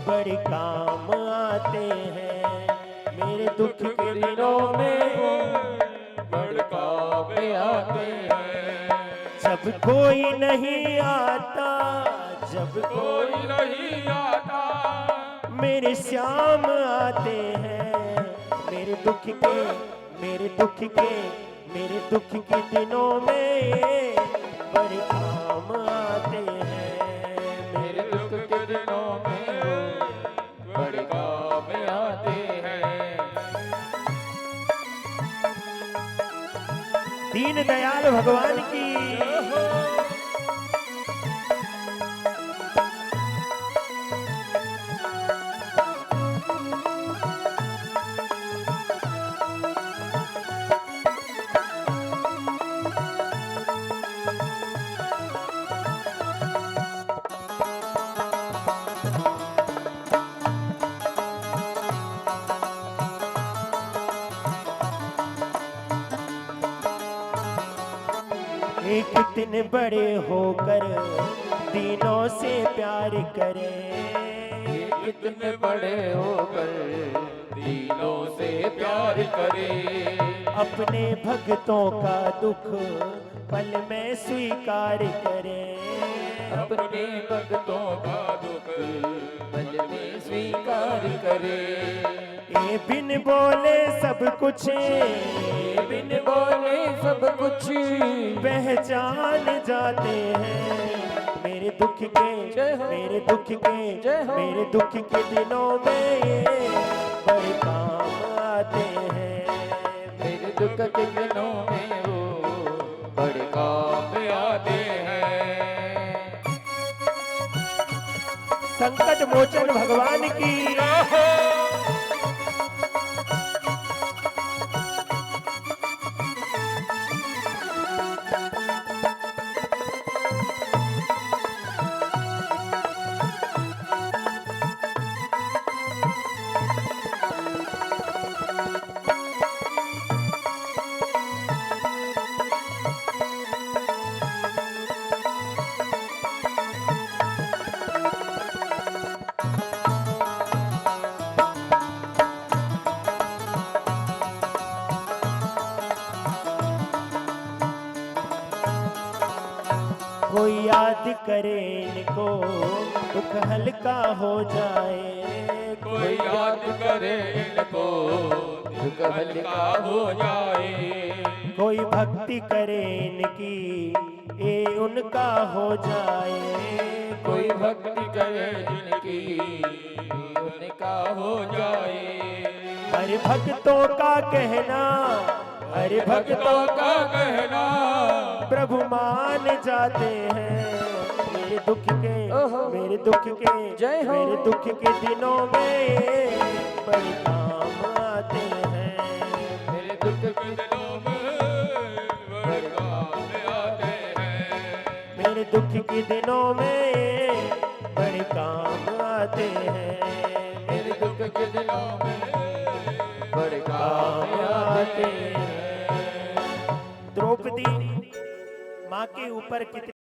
बड़े काम आते हैं। मेरे दुख के दिनों में बड़े काम आते हैं। जब कोई नहीं आता, जब कोई नहीं आता, मेरे श्याम आते हैं। मेरे दुख के, मेरे दुख के, मेरे दुख के दिनों में बड़े काम आते हैं। मेरे दुख के दिनों में बड़े काम आते हैं। दीन दयाल भगवान की। एक दिन बड़े होकर दीनों से प्यार करें। कितने बड़े होकर दीनों से प्यार करे। अपने भक्तों का दुख पल में स्वीकार करें। अपने भक्तों का दुख पल में स्वीकार करे। ये बिन बोले सब कुछ, बिन बोले सब कुछ पहचान जाते हैं। मेरे दुख के, मेरे दुख के, मेरे दुख के दिनों में ये बड़े काम आते हैं। मेरे दुख के दिनों में वो बड़े काम आते हैं। संकट मोचन भगवान की। कोई याद करे इनको दुख हल्का हो जाए। कोई याद करे इनको दुख हल्का हो जाए। कोई भक्ति करे इनकी ये उनका हो जाए। कोई भक्ति करे जिनकी उनका हो जाए। हर भक्तों का कहना, हर भक्तों का कहना प्रभु मान जाते हैं। मेरे दुख के, मेरे दुख के, मेरे दुख के दिनों में बड़े काम आते हैं। मेरे दुख के दिनों में बड़े काम आते हैं। मेरे दुख के दिनों में बड़े काम आते हैं। मेरे दुख के दिनों में बड़े काम आते हैं। द्रौपदी माँ के ऊपर कितने